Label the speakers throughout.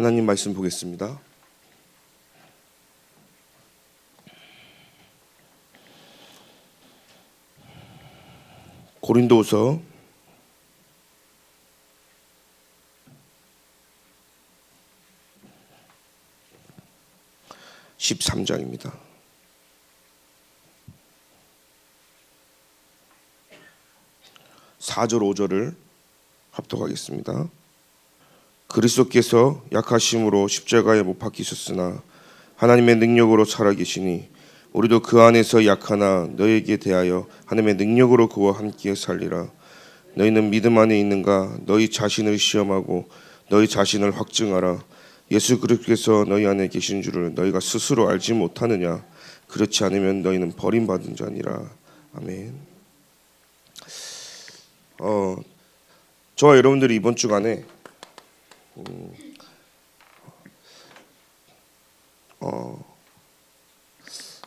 Speaker 1: 하나님 말씀 보겠습니다. 고린도후서 13장입니다. 4절 5절을 합독하겠습니다. 그리스도께서 약하심으로 십자가에 못 박히셨으나 하나님의 능력으로 살아계시니 우리도 그 안에서 약하나 너에게 대하여 하나님의 능력으로 그와 함께 살리라. 너희는 믿음 안에 있는가? 너희 자신을 시험하고 너희 자신을 확증하라. 예수 그리스도께서 너희 안에 계신 줄을 너희가 스스로 알지 못하느냐? 그렇지 않으면 너희는 버림받은 자니라. 아멘. 저와 여러분들이 이번 주간에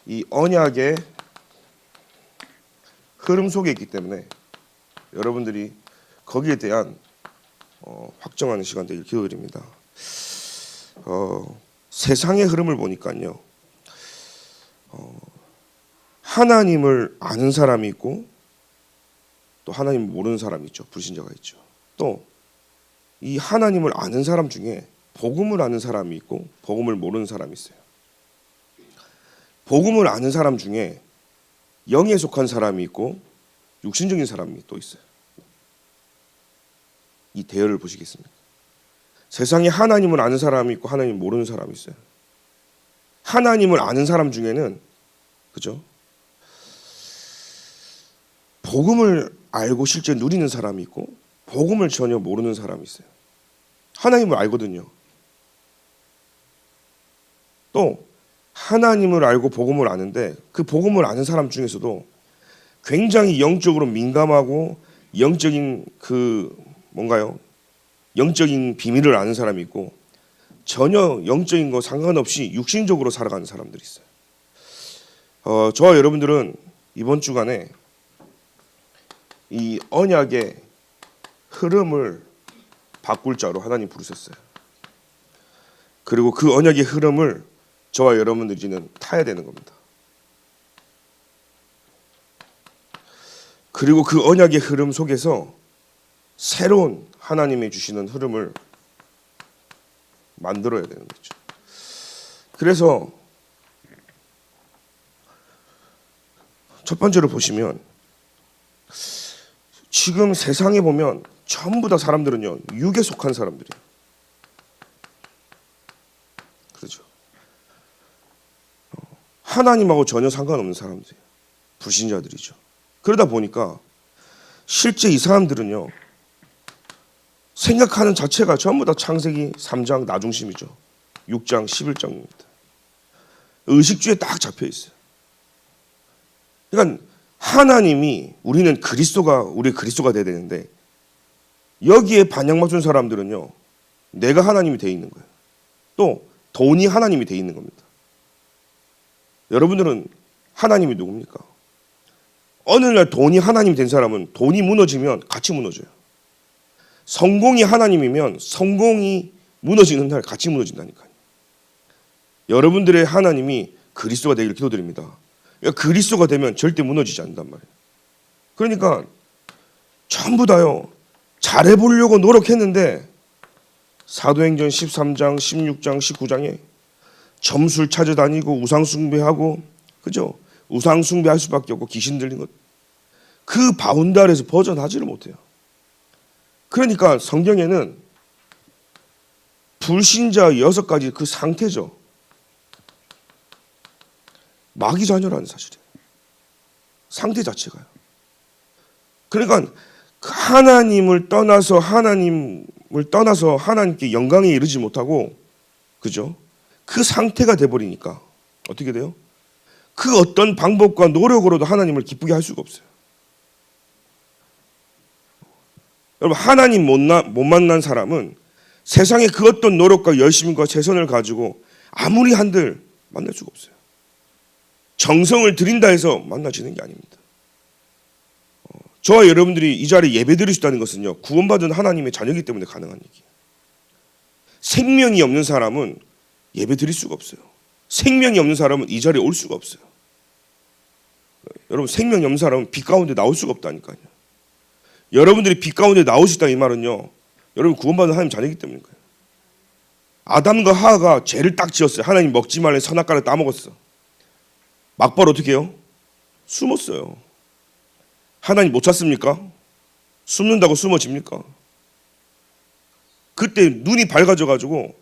Speaker 1: 이 언약의 흐름 속에 있기 때문에 여러분들이 거기에 대한 확정하는 시간 되길 기도드립니다. 세상의 흐름을 보니까요, 하나님을 아는 사람이 있고 또 하나님을 모르는 사람이 있죠. 불신자가 있죠. 또 이 하나님을 아는 사람 중에 복음을 아는 사람이 있고 복음을 모르는 사람이 있어요. 복음을 아는 사람 중에 영에 속한 사람이 있고 육신적인 사람이 또 있어요. 이 대열을 보시겠습니까? 세상에 하나님을 아는 사람이 있고 하나님을 모르는 사람이 있어요. 하나님을 아는 사람 중에는, 그죠? 복음을 알고 실제 누리는 사람이 있고 복음을 전혀 모르는 사람이 있어요. 하나님을 알거든요. 또 하나님을 알고 복음을 아는데 그 복음을 아는 사람 중에서도 굉장히 영적으로 민감하고 영적인 영적인 비밀을 아는 사람이 있고 전혀 영적인 거 상관없이 육신적으로 살아가는 사람들이 있어요. 저와 여러분들은 이번 주간에 이 언약의 흐름을 바꿀 자로 하나님 부르셨어요. 그리고 그 언약의 흐름을 저와 여러분들이는 타야 되는 겁니다. 그리고 그 언약의 흐름 속에서 새로운 하나님이 주시는 흐름을 만들어야 되는 거죠. 그래서 첫 번째로 보시면 지금 세상에 보면 전부 다 사람들은요, 육에 속한 사람들이에요. 그렇죠. 하나님하고 전혀 상관없는 사람들이에요. 불신자들이죠. 그러다 보니까 실제 이 사람들은요, 생각하는 자체가 전부 다 창세기 3장 나 중심이죠. 6장 11장입니다. 의식주에 딱 잡혀 있어요. 그러니까 하나님이 우리는 우리 그리스도가 돼야 되는데 여기에 반영 맞춘 사람들은요, 내가 하나님이 돼 있는 거예요. 또 돈이 하나님이 돼 있는 겁니다. 여러분들은 하나님이 누굽니까? 어느 날 돈이 하나님이 된 사람은 돈이 무너지면 같이 무너져요. 성공이 하나님이면 성공이 무너지는 날 같이 무너진다니까요. 여러분들의 하나님이 그리스도가 되기를 기도드립니다. 그리스도가 되면 절대 무너지지 않는단 말이에요. 그러니까 전부 다요, 잘해보려고 노력했는데 사도행전 13장, 16장, 19장에 점술 찾아다니고 우상숭배하고, 그죠? 우상숭배할 수밖에 없고 귀신 들린 것, 그 바운다리에서 벗어나지를 못해요. 그러니까 성경에는 불신자 6가지 그 상태죠. 마귀 자녀라는 사실이에요. 상태 자체가요. 그러니까 하나님을 떠나서 하나님께 영광에 이르지 못하고, 그죠? 그 상태가 돼버리니까 어떻게 돼요? 그 어떤 방법과 노력으로도 하나님을 기쁘게 할 수가 없어요. 여러분, 하나님 못 만난 사람은 세상에 그 어떤 노력과 열심과 최선을 가지고 아무리 한들 만날 수가 없어요. 정성을 들인다 해서 만나지는 게 아닙니다. 저와 여러분들이 이 자리에 예배 드릴 수 있다는 것은요, 구원받은 하나님의 자녀이기 때문에 가능한 얘기예요. 생명이 없는 사람은 예배 드릴 수가 없어요. 생명이 없는 사람은 이 자리에 올 수가 없어요. 여러분, 생명이 없는 사람은 빛 가운데 나올 수가 없다니까요. 여러분들이 빛 가운데 나올 수 있다 이 말은요, 여러분 구원받은 하나님 자녀이기 때문인 거예요. 아담과 하와가 죄를 딱 지었어요. 하나님 먹지 말라는 선악과를 따먹었어. 막바로 어떻게 해요? 숨었어요. 하나님 못 찾습니까? 숨는다고 숨어집니까? 그때 눈이 밝아져가지고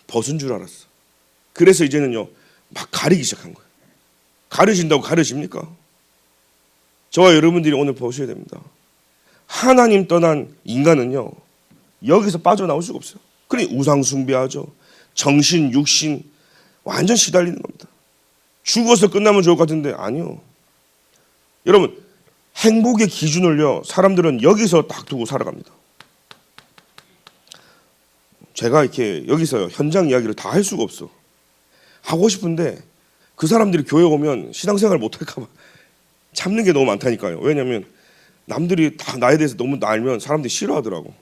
Speaker 1: 벗은 줄 알았어. 그래서 이제는요 막 가리기 시작한 거예요. 가려진다고 가려집니까? 저와 여러분들이 오늘 보셔야 됩니다. 하나님 떠난 인간은요 여기서 빠져나올 수가 없어요. 그러니 우상 숭배하죠. 정신, 육신 완전 시달리는 겁니다. 죽어서 끝나면 좋을 것 같은데 아니요. 여러분, 행복의 기준을요 사람들은 여기서 딱 두고 살아갑니다. 제가 이렇게 여기서 현장 이야기를 다 할 수가 없어. 하고 싶은데 그 사람들이 교회 오면 신앙생활 못할까 봐 참는 게 너무 많다니까요. 왜냐하면 남들이 다 나에 대해서 너무 알면 사람들이 싫어하더라고.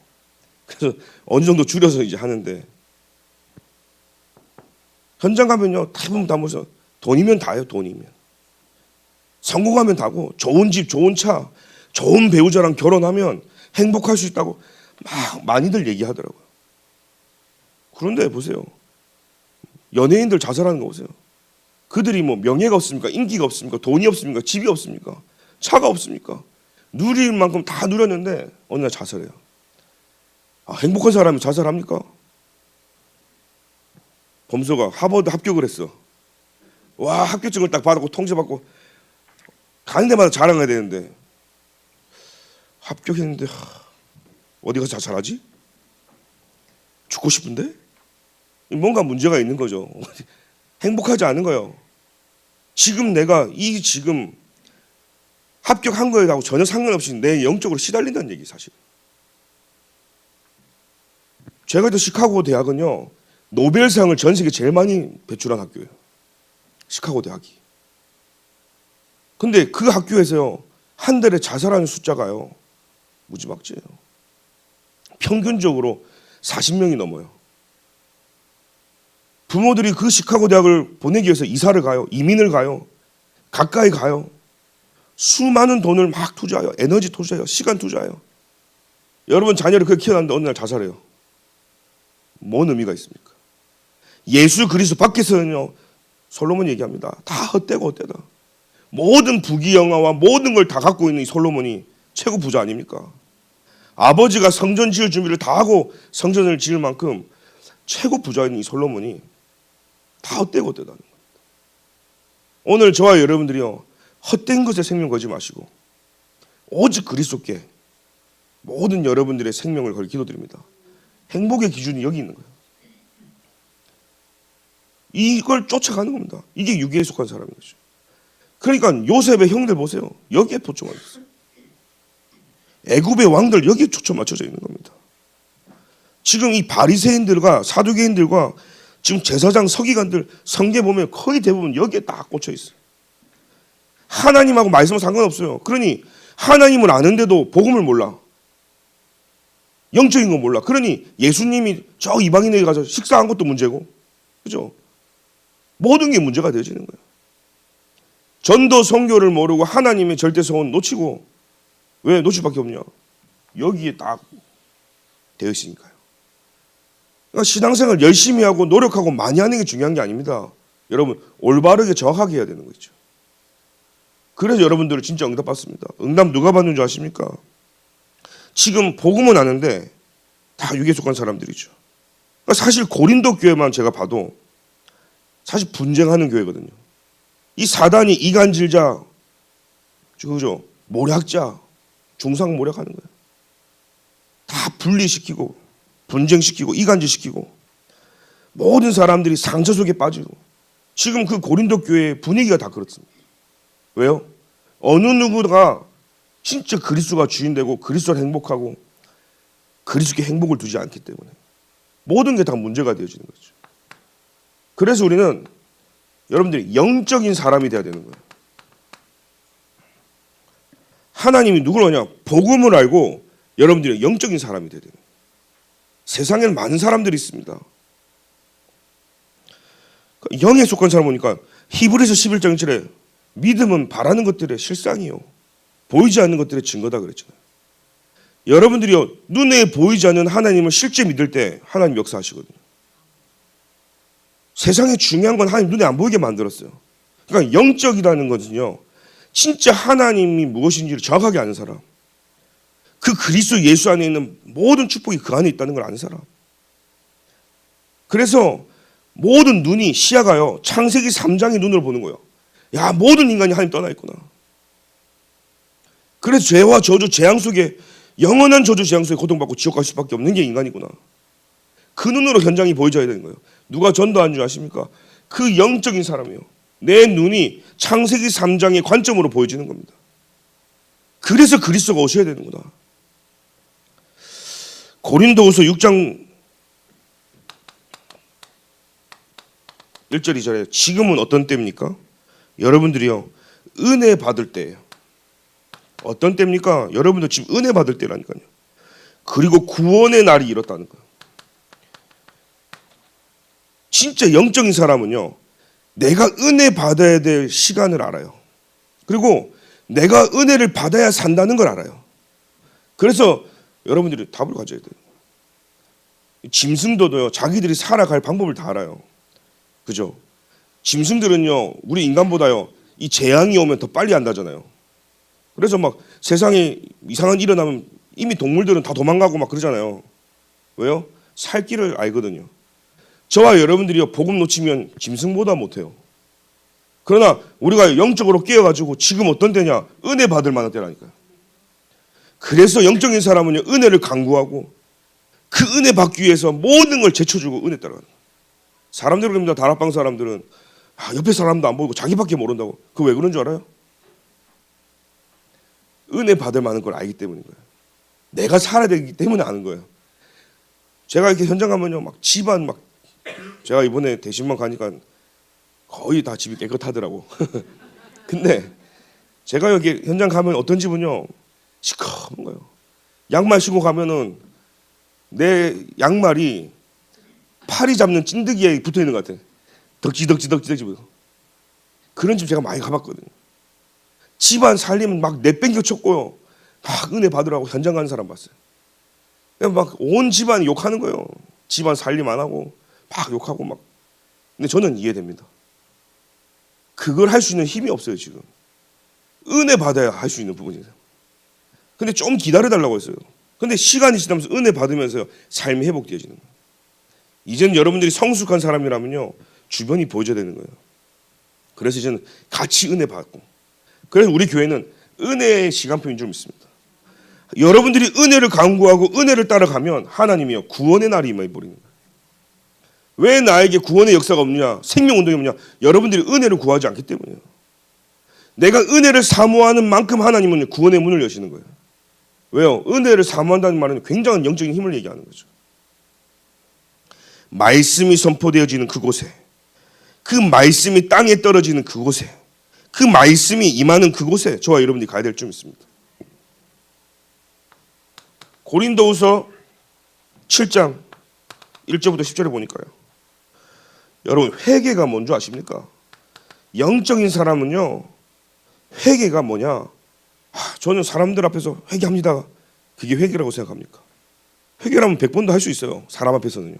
Speaker 1: 그래서 어느 정도 줄여서 이제 하는데, 현장 가면요 대부분 다 무슨 돈이면 다예요. 돈이면 성공하면 다고, 좋은 집, 좋은 차, 좋은 배우자랑 결혼하면 행복할 수 있다고 막 많이들 얘기하더라고요. 그런데 보세요, 연예인들 자살하는 거 보세요. 그들이 뭐 명예가 없습니까? 인기가 없습니까? 돈이 없습니까? 집이 없습니까? 차가 없습니까? 누릴 만큼 다 누렸는데 어느 날 자살해요. 행복한 사람이 자살합니까? 범서가 하버드 합격을 했어. 와, 합격증을 딱 받았고 통지받고 가는 데마다 자랑해야 되는데, 합격했는데 어디 가서 자살하지? 죽고 싶은데? 뭔가 문제가 있는 거죠. 행복하지 않은 거예요. 지금 내가 지금 합격한 거에하고 전혀 상관없이 내 영적으로 시달린다는 얘기 사실. 제가 있던 시카고 대학은요 노벨상을 전 세계 제일 많이 배출한 학교예요. 시카고 대학이. 근데 그 학교에서요 한 달에 자살하는 숫자가요 무지막지예요. 평균적으로 40명이 넘어요. 부모들이 그 시카고 대학을 보내기 위해서 이사를 가요. 이민을 가요. 가까이 가요. 수많은 돈을 막 투자해요. 에너지 투자해요. 시간 투자해요. 여러분 자녀를 그렇게 키워놨는데 어느 날 자살해요. 뭔 의미가 있습니까? 예수 그리스도 밖에서는요 솔로몬이 얘기합니다. 다 헛되고 헛되다. 모든 부귀영화와 모든 걸 다 갖고 있는 이 솔로몬이 최고 부자 아닙니까? 아버지가 성전 지을 준비를 다 하고 성전을 지을 만큼 최고 부자인 이 솔로몬이 다 헛되고 헛되다는 겁니다. 오늘 저와 여러분들이요 헛된 것에 생명 걸지 마시고 오직 그리스도께 모든 여러분들의 생명을 걸 기도드립니다. 행복의 기준이 여기 있는 거예요. 이걸 쫓아가는 겁니다. 이게 유기에 속한 사람인 거죠. 그러니까 요셉의 형들 보세요. 여기에 초점 맞췄어요. 애굽의 왕들 여기에 초점 맞춰져 있는 겁니다. 지금 이 바리새인들과 사두개인들과 지금 제사장 서기관들 성경 보면 거의 대부분 여기에 딱 꽂혀 있어요. 하나님하고 말씀은 상관없어요. 그러니 하나님을 아는데도 복음을 몰라. 영적인 건 몰라. 그러니 예수님이 저 이방인에게 가서 식사한 것도 문제고, 그죠? 모든 게 문제가 되어지는 거예요. 전도 선교를 모르고 하나님의 절대성은 놓치고, 왜 놓칠 밖에 없냐? 여기에 딱 되어 있으니까요. 그러니까 신앙생활 열심히 하고 노력하고 많이 하는 게 중요한 게 아닙니다. 여러분 올바르게 정확하게 해야 되는 거죠. 그래서 여러분들은 진짜 응답 받습니다. 응답 누가 받는 줄 아십니까? 지금 복음은 아는데 다 육에 속한 사람들이죠. 그러니까 사실 고린도 교회만 제가 봐도 사실 분쟁하는 교회거든요. 이 사단이 이간질자, 그죠? 모략자, 중상 모략하는 거예요. 다 분리시키고 분쟁시키고 이간질시키고 모든 사람들이 상처 속에 빠지고, 지금 그 고린도 교회의 분위기가 다 그렇습니다. 왜요? 어느 누구가 진짜 그리스도가 주인되고 그리스도를 행복하고 그리스도께 행복을 두지 않기 때문에 모든 게 다 문제가 되어지는 거죠. 그래서 우리는 여러분들이 영적인 사람이 돼야 되는 거예요. 하나님이 누구를 하냐? 복음을 알고 여러분들이 영적인 사람이 돼야 되는 거예요. 세상에는 많은 사람들이 있습니다. 영에 속한 사람 보니까 히브리서 11장 1절에 믿음은 바라는 것들의 실상이요 보이지 않는 것들의 증거다 그랬잖아요. 여러분들이요 눈에 보이지 않는 하나님을 실제 믿을 때 하나님 역사하시거든요. 세상에 중요한 건 하나님 눈에 안 보이게 만들었어요. 그러니까 영적이라는 것은요 진짜 하나님이 무엇인지를 정확하게 아는 사람, 그 그리스도 예수 안에 있는 모든 축복이 그 안에 있다는 걸 아는 사람. 그래서 모든 눈이 시야가요 창세기 3장의 눈으로 보는 거예요. 야 모든 인간이 하나님 떠나 있구나. 그래서 죄와 저주 재앙 속에 영원한 저주 재앙 속에 고통받고 지옥 갈 수밖에 없는 게 인간이구나. 그 눈으로 현장이 보여져야 되는 거예요. 누가 전도한 줄 아십니까? 그 영적인 사람이에요. 내 눈이 창세기 3장의 관점으로 보여지는 겁니다. 그래서 그리스도가 오셔야 되는구나. 고린도후서 6장 1절 2절에 지금은 어떤 때입니까? 여러분들이요 은혜 받을 때예요. 어떤 때입니까? 여러분들 지금 은혜 받을 때라니까요. 그리고 구원의 날이 이렇다는 거예요. 진짜 영적인 사람은요 내가 은혜 받아야 될 시간을 알아요. 그리고 내가 은혜를 받아야 산다는 걸 알아요. 그래서 여러분들이 답을 가져야 돼요. 짐승도요 자기들이 살아갈 방법을 다 알아요. 그죠? 짐승들은요 우리 인간보다요 이 재앙이 오면 더 빨리 안다잖아요. 그래서 막 세상에 이상한 일이 일어나면 이미 동물들은 다 도망가고 막 그러잖아요. 왜요? 살 길을 알거든요. 저와 여러분들이요 복음 놓치면 짐승보다 못해요. 그러나 우리가 영적으로 깨어가지고 지금 어떤 때냐? 은혜 받을 만한 때라니까요. 그래서 영적인 사람은요 은혜를 강구하고 그 은혜 받기 위해서 모든 걸 제쳐주고 은혜 따라가는 거예요. 사람들은 그럽니다. 다락방 사람들은 옆에 사람도 안 보이고 자기밖에 모른다고. 그거 왜 그런 줄 알아요? 은혜 받을 만한 걸 알기 때문인 거예요. 내가 살아야 되기 때문에 아는 거예요. 제가 이렇게 현장 가면요 막 집안 막 제가 이번에 대신만 가니까 거의 다 집이 깨끗하더라고. 근데 제가 여기 현장 가면 어떤 집은요 시커먼 거예요. 양말 신고 가면은 내 양말이 파리 잡는 찐득이에 붙어 있는 것 같아. 덕지덕지 그런 집 제가 많이 가봤거든요. 집안 살림은 막 내뺑겨 쳤고요. 막 은혜 받으라고 현장 가는 사람 봤어요. 막 온 집안이 욕하는 거예요. 집안 살림 안 하고 막 욕하고 막. 근데 저는 이해됩니다. 그걸 할 수 있는 힘이 없어요 지금. 은혜 받아야 할 수 있는 부분이에요. 근데 좀 기다려달라고 했어요. 근데 시간이 지나면서 은혜 받으면서 삶이 회복되어지는 거예요. 이제는 여러분들이 성숙한 사람이라면요 주변이 보여줘야 되는 거예요. 그래서 이제는 같이 은혜 받고. 그래서 우리 교회는 은혜의 시간표인 줄 믿습니다. 여러분들이 은혜를 강구하고 은혜를 따라가면 하나님이요 구원의 날이 임해버리는 거예요. 왜 나에게 구원의 역사가 없느냐, 생명운동이 없느냐? 여러분들이 은혜를 구하지 않기 때문이에요. 내가 은혜를 사모하는 만큼 하나님은 구원의 문을 여시는 거예요. 왜요? 은혜를 사모한다는 말은 굉장한 영적인 힘을 얘기하는 거죠. 말씀이 선포되어지는 그곳에, 그 말씀이 땅에 떨어지는 그곳에, 그 말씀이 임하는 그곳에 저와 여러분들이 가야 될 줄 믿습니다. 고린도후서 7장 1절부터 10절에 보니까요. 여러분 회개가 뭔지 아십니까? 영적인 사람은요 회개가 뭐냐? 저는 사람들 앞에서 회개합니다. 그게 회개라고 생각합니까? 회개라면 100번도 할 수 있어요. 사람 앞에서는요.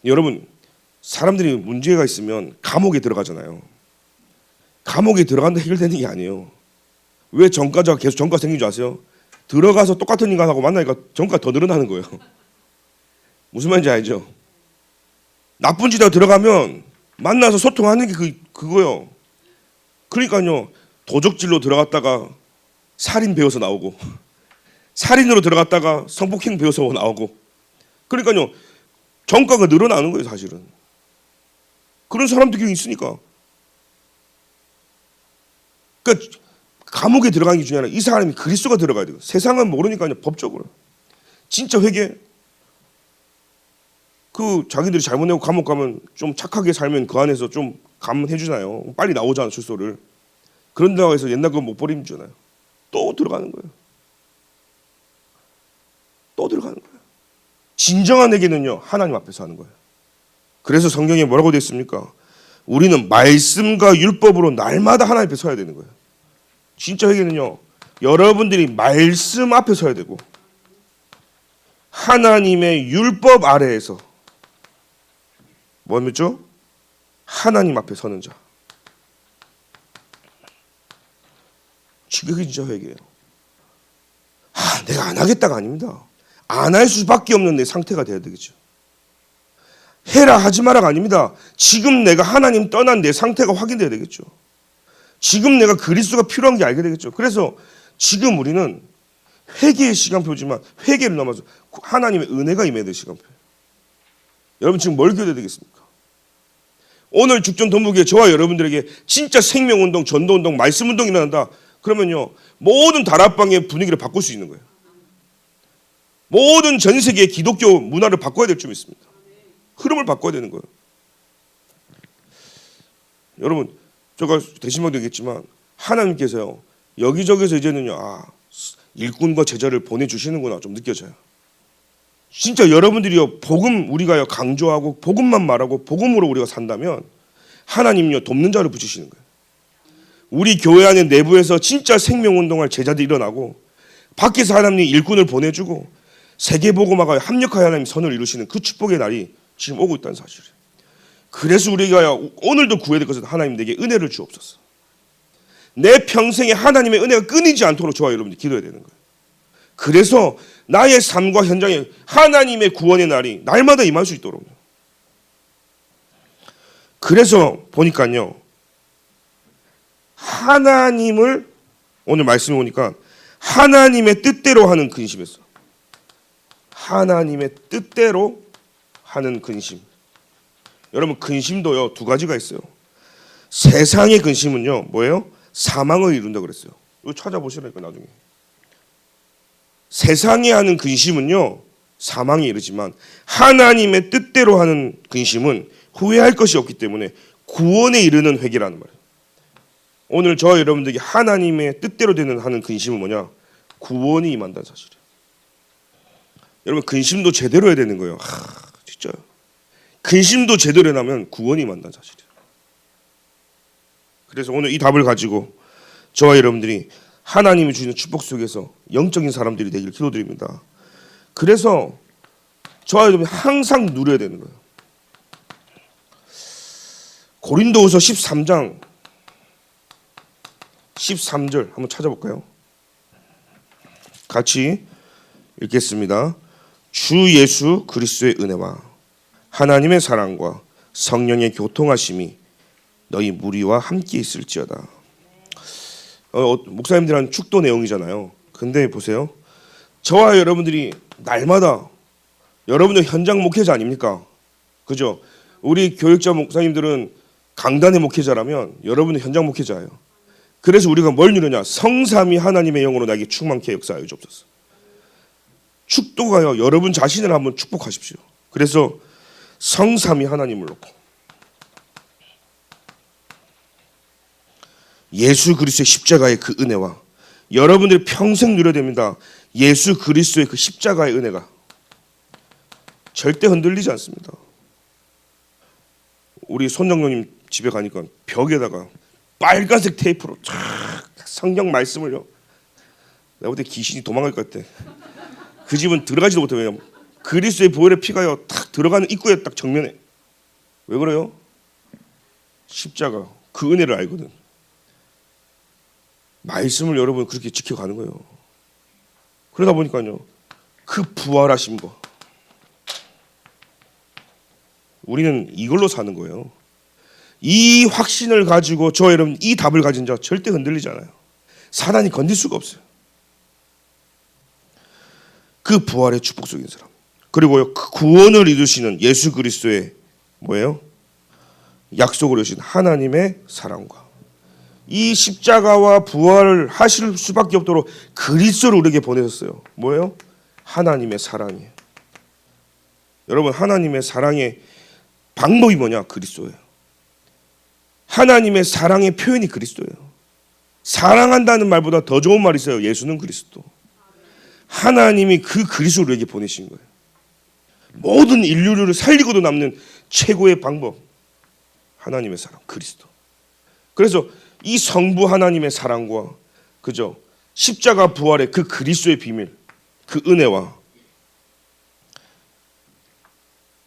Speaker 1: 여러분 사람들이 문제가 있으면 감옥에 들어가잖아요. 감옥에 들어간다 해결되는 게 아니에요. 왜 전과자가 계속 전과 생긴 줄 아세요? 들어가서 똑같은 인간하고 만나니까 전과 더 늘어나는 거예요. 무슨 말인지 알죠? 나쁜 짓하고 들어가면 만나서 소통하는 게 그거요. 그러니까요 도적질로 들어갔다가 살인 배워서 나오고 살인으로 들어갔다가 성폭행 배워서 나오고 그러니까요 전과가 늘어나는 거예요 사실은. 그런 사람들이 있으니까. 그러니까 감옥에 들어가는 게 중요한 게 이 사람이 그리스도가 들어가야 돼요. 세상은 모르니까요 법적으로. 진짜 회개. 그 자기들이 잘못내고 감옥 가면 좀 착하게 살면 그 안에서 좀 감해 주잖아요. 빨리 나오잖아 출소를. 그런다고 해서 옛날 거 못 버리잖아요. 또 들어가는 거예요. 또 들어가는 거예요. 진정한 회개는요, 하나님 앞에서 하는 거예요. 그래서 성경에 뭐라고 되어 있습니까? 우리는 말씀과 율법으로 날마다 하나님 앞에 서야 되는 거예요. 진짜 회개는요, 여러분들이 말씀 앞에 서야 되고 하나님의 율법 아래에서 뭐였죠? 하나님 앞에 서는 자. 그게 진짜 회개예요. 내가 안 하겠다가 아닙니다. 안 할 수밖에 없는 내 상태가 돼야 되겠죠. 해라 하지 마라가 아닙니다. 지금 내가 하나님 떠난 내 상태가 확인돼야 되겠죠. 지금 내가 그리스도가 필요한 게 알게 되겠죠. 그래서 지금 우리는 회개의 시간표지만 회개를 넘어서 하나님의 은혜가 임해야 될 시간표. 여러분 지금 뭘 기도해야 되겠습니까? 오늘 죽전 동북에 저와 여러분들에게 진짜 생명운동, 전도운동, 말씀운동이 일어난다. 그러면요, 모든 다락방의 분위기를 바꿀 수 있는 거예요. 모든 전 세계의 기독교 문화를 바꿔야 될 줄 믿습니다. 흐름을 바꿔야 되는 거예요. 여러분, 제가 대신방도 얘기했지만 하나님께서요, 여기저기서 이제는요, 일꾼과 제자를 보내주시는구나 좀 느껴져요. 진짜 여러분들이요, 복음 우리가요 강조하고 복음만 말하고 복음으로 우리가 산다면 하나님요 돕는 자를 붙이시는 거예요. 우리 교회 안에 내부에서 진짜 생명운동할 제자들이 일어나고 밖에서 하나님이 일꾼을 보내주고 세계복음화가 합력하여 하나님 선을 이루시는 그 축복의 날이 지금 오고 있다는 사실이에요. 그래서 우리가 오늘도 구해야 될 것은 하나님 내게 은혜를 주옵소서. 내 평생에 하나님의 은혜가 끊이지 않도록 저와 여러분들이 기도해야 되는 거예요. 그래서 나의 삶과 현장에 하나님의 구원의 날이 날마다 임할 수 있도록. 그래서 보니까요, 하나님을 오늘 말씀해 보니까 하나님의 뜻대로 하는 근심이었어. 하나님의 뜻대로 하는 근심. 여러분 근심도요 두 가지가 있어요. 세상의 근심은요 뭐예요? 사망을 이룬다 그랬어요. 이거 찾아보시라니까 나중에. 세상에 하는 근심은요 사망에 이르지만 하나님의 뜻대로 하는 근심은 후회할 것이 없기 때문에 구원에 이르는 회개라는 말이에요. 오늘 저와 여러분들에게 하나님의 뜻대로 되는 하는 근심은 뭐냐? 구원이 임한다는 사실이에요. 여러분 근심도 제대로 해야 되는 거예요. 진짜요. 근심도 제대로 해나면 구원이 임한다는 사실이에요. 그래서 오늘 이 답을 가지고 저와 여러분들이 하나님이 주시는 축복 속에서 영적인 사람들이 되기를 기도드립니다. 그래서 저와 여러분이 항상 누려야 되는 거예요. 고린도후서 13장 13절 한번 찾아볼까요? 같이 읽겠습니다. 주 예수 그리스도의 은혜와 하나님의 사랑과 성령의 교통하심이 너희 무리와 함께 있을지어다. 목사님들한 축도 내용이잖아요. 근데 보세요. 저와 여러분들이 날마다 여러분들 현장 목회자 아닙니까? 그죠? 우리 교육자 목사님들은 강단의 목회자라면 여러분은 현장 목회자예요. 그래서 우리가 뭘 누르냐? 성삼위 하나님의 영으로 나에게 충만케 역사하여 주옵소서. 축도가요. 여러분 자신을 한번 축복하십시오. 그래서 성삼위 하나님을 놓고 예수 그리스도의 십자가의 그 은혜와 여러분들이 평생 누려야 됩니다. 예수 그리스도의 그 십자가의 은혜가 절대 흔들리지 않습니다. 우리 손정령님 집에 가니까 벽에다가 빨간색 테이프로 쫙 성경 말씀을요. 내가 볼 때 귀신이 도망갈 것 같아. 그 집은 들어가지도 못해. 왜냐면 그리스도의 보혈의 피가요 탁 들어가는 입구에 딱 정면에. 왜 그래요? 십자가 그 은혜를 알거든. 말씀을 여러분 그렇게 지켜가는 거예요. 그러다 보니까요 그 부활하신 거 우리는 이걸로 사는 거예요. 이 확신을 가지고 저 여러분 이 답을 가진 자 절대 흔들리지 않아요. 사단이 건들 수가 없어요. 그 부활의 축복 속인 사람 그리고요 그 구원을 이루시는 예수 그리스도의 뭐예요? 약속을 이루신 하나님의 사랑과 이 십자가와 부활을 하실 수밖에 없도록 그리스도를 우리에게 보내셨어요. 뭐예요? 하나님의 사랑이에요. 여러분 하나님의 사랑의 방법이 뭐냐? 그리스도예요. 하나님의 사랑의 표현이 그리스도예요. 사랑한다는 말보다 더 좋은 말이 있어요. 예수는 그리스도. 하나님이 그 그리스도를 우리에게 보내신 거예요. 모든 인류를 살리고도 남는 최고의 방법, 하나님의 사랑, 그리스도. 그래서 이 성부 하나님의 사랑과 그죠, 십자가 부활의 그 그리스도의 비밀, 그 은혜와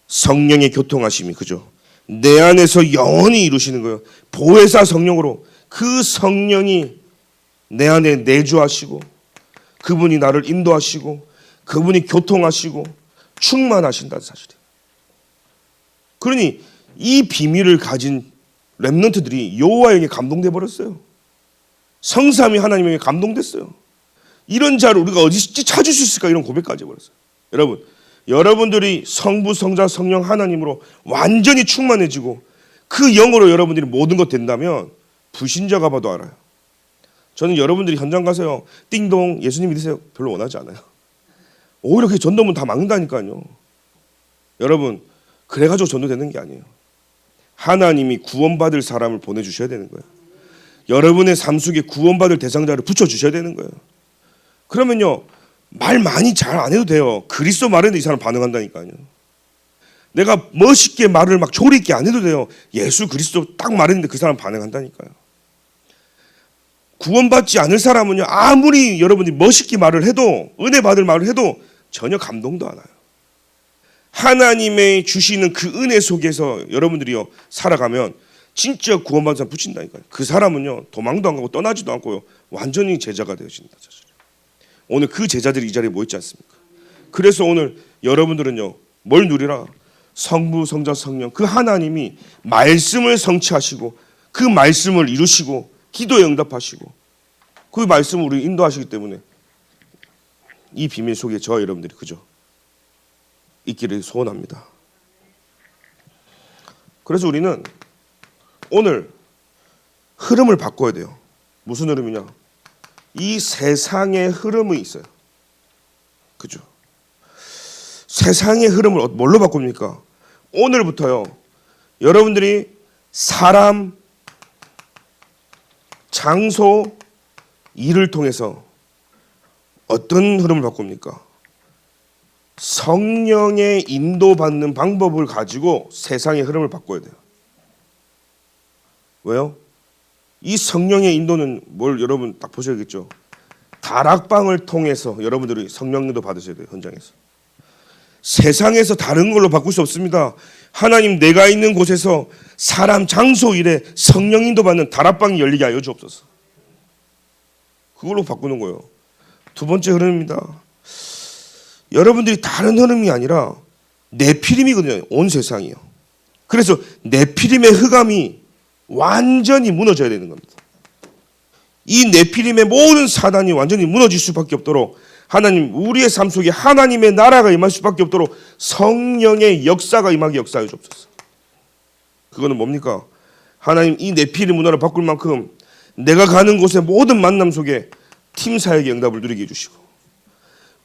Speaker 1: 성령의 교통하심이 그죠, 내 안에서 영원히 이루시는 거예요. 보혜사 성령으로 그 성령이 내 안에 내주하시고 그분이 나를 인도하시고 그분이 교통하시고 충만하신다는 사실이에요. 그러니 이 비밀을 가진 렘넌트들이 여호와에게 감동돼 버렸어요. 성삼위 하나님에게 감동됐어요. 이런 자를 우리가 어디서 찾을 수 있을까, 이런 고백까지 해버렸어요. 여러분, 여러분들이 성부 성자 성령 하나님으로 완전히 충만해지고 그 영으로 여러분들이 모든 것 된다면 불신자가 봐도 알아요. 저는 여러분들이 현장 가서요, 띵동 예수님 믿으세요 별로 원하지 않아요. 오히려 그 전도문 다 막는다니까요. 여러분, 그래가지고 전도되는 게 아니에요. 하나님이 구원받을 사람을 보내주셔야 되는 거예요. 여러분의 삶 속에 구원받을 대상자를 붙여주셔야 되는 거예요. 그러면요, 말 많이 잘 안 해도 돼요. 그리스도 말했는데 이 사람 반응한다니까요. 내가 멋있게 말을 막 조리 있게 안 해도 돼요. 예수 그리스도 딱 말했는데 그 사람 반응한다니까요. 구원받지 않을 사람은요, 아무리 여러분이 멋있게 말을 해도, 은혜 받을 말을 해도 전혀 감동도 안 와요. 하나님의 주시는 그 은혜 속에서 여러분들이요 살아가면 진짜 구원받은 사람 붙인다니까요. 그 사람은요 도망도 안 가고 떠나지도 않고요 완전히 제자가 되어진다. 사실 오늘 그 제자들이 이 자리에 모였지 않습니까? 그래서 오늘 여러분들은요 뭘 누리라? 성부 성자 성령 그 하나님이 말씀을 성취하시고 그 말씀을 이루시고 기도에 응답하시고 그 말씀을 우리 인도하시기 때문에 이 비밀 속에 저와 여러분들이 그죠 있기를 소원합니다. 그래서 우리는 오늘 흐름을 바꿔야 돼요. 무슨 흐름이냐? 이 세상의 흐름이 있어요. 그죠? 세상의 흐름을 뭘로 바꿉니까? 오늘부터요. 여러분들이 사람, 장소, 일을 통해서 어떤 흐름을 바꿉니까? 성령의 인도받는 방법을 가지고 세상의 흐름을 바꿔야 돼요. 왜요? 이 성령의 인도는 뭘 여러분 딱 보셔야겠죠. 다락방을 통해서 여러분들이 성령 인도 받으셔야 돼요. 현장에서. 세상에서 다른 걸로 바꿀 수 없습니다. 하나님 내가 있는 곳에서 사람, 장소, 일에 성령 인도 받는 다락방이 열리게 하여 주옵소서. 그걸로 바꾸는 거예요. 두 번째 흐름입니다. 여러분들이 다른 흐름이 아니라 네피림이거든요. 온 세상이요. 그래서 네피림의 흑암이 완전히 무너져야 되는 겁니다. 이 네피림의 모든 사단이 완전히 무너질 수밖에 없도록 하나님 우리의 삶 속에 하나님의 나라가 임할 수밖에 없도록 성령의 역사가 임하게 역사해 주옵소서. 그거는 뭡니까? 하나님 이 네피림 문화를 바꿀 만큼 내가 가는 곳의 모든 만남 속에 팀 사역의 응답을 누리게 해주시고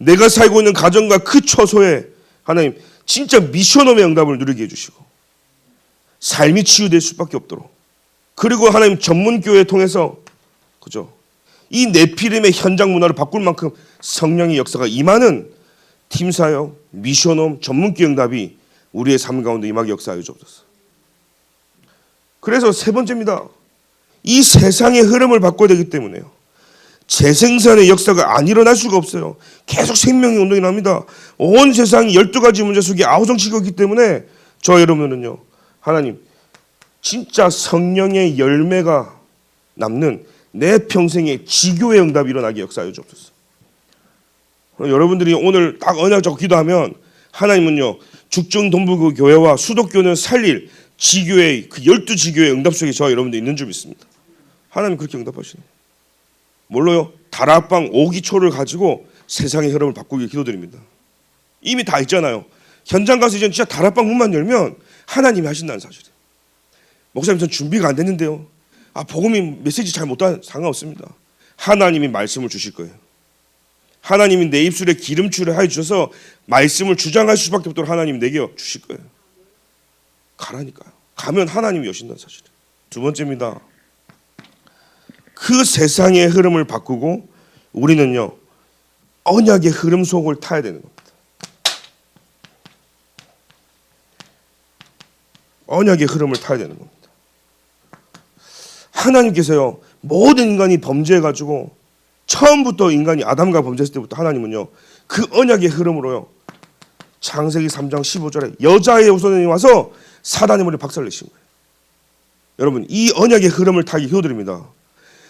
Speaker 1: 내가 살고 있는 가정과 그 처소에 하나님 진짜 미션홈의 응답을 누리게 해주시고 삶이 치유될 수밖에 없도록 그리고 하나님 전문교회 통해서 그죠? 이 네피림의 현장 문화를 바꿀 만큼 성령의 역사가 임하는 팀사역, 미션홈, 전문교회 응답이 우리의 삶 가운데 임하게 역사하여 주옵소서. 그래서 세 번째입니다. 이 세상의 흐름을 바꿔야 되기 때문에요. 재생산의 역사가 안 일어날 수가 없어요. 계속 생명의 운동이 납니다. 온 세상이 12가지 문제 속에 아우성치고 있기 때문에 저 여러분은요. 하나님 진짜 성령의 열매가 남는 내 평생의 지교의 응답이 일어나게 역사하여 주옵소서. 여러분들이 오늘 딱 언약 잡고 기도하면 하나님은요. 죽정동부교 교회와 수도교는 살릴 지교의 그 12지교의 응답 속에 저와 여러분들 있는 줄 믿습니다. 하나님 그렇게 응답하시네요. 뭘로요? 다락방 5기초를 가지고 세상의 흐름을 바꾸길 기도드립니다. 이미 다 있잖아요. 현장 가서 이제 진짜 다락방 문만 열면 하나님이 하신다는 사실이에요. 목사님 전 준비가 안 됐는데요. 복음이 메시지 잘 못하면 상관없습니다. 하나님이 말씀을 주실 거예요. 하나님이 내 입술에 기름칠을 하여 주셔서 말씀을 주장할 수밖에 없도록 하나님이 내게 주실 거예요. 가라니까요. 가면 하나님이 여신다는 사실이에요. 두 번째입니다. 그 세상의 흐름을 바꾸고 우리는요 언약의 흐름 속을 타야 되는 겁니다. 언약의 흐름을 타야 되는 겁니다. 하나님께서요, 모든 인간이 범죄해가지고 처음부터 인간이 아담과 범죄했을 때부터 하나님은요, 그 언약의 흐름으로요, 창세기 3장 15절에 여자의 후손이 와서 사단의 머리에 박살내신 거예요. 여러분, 이 언약의 흐름을 타기 효도입니다.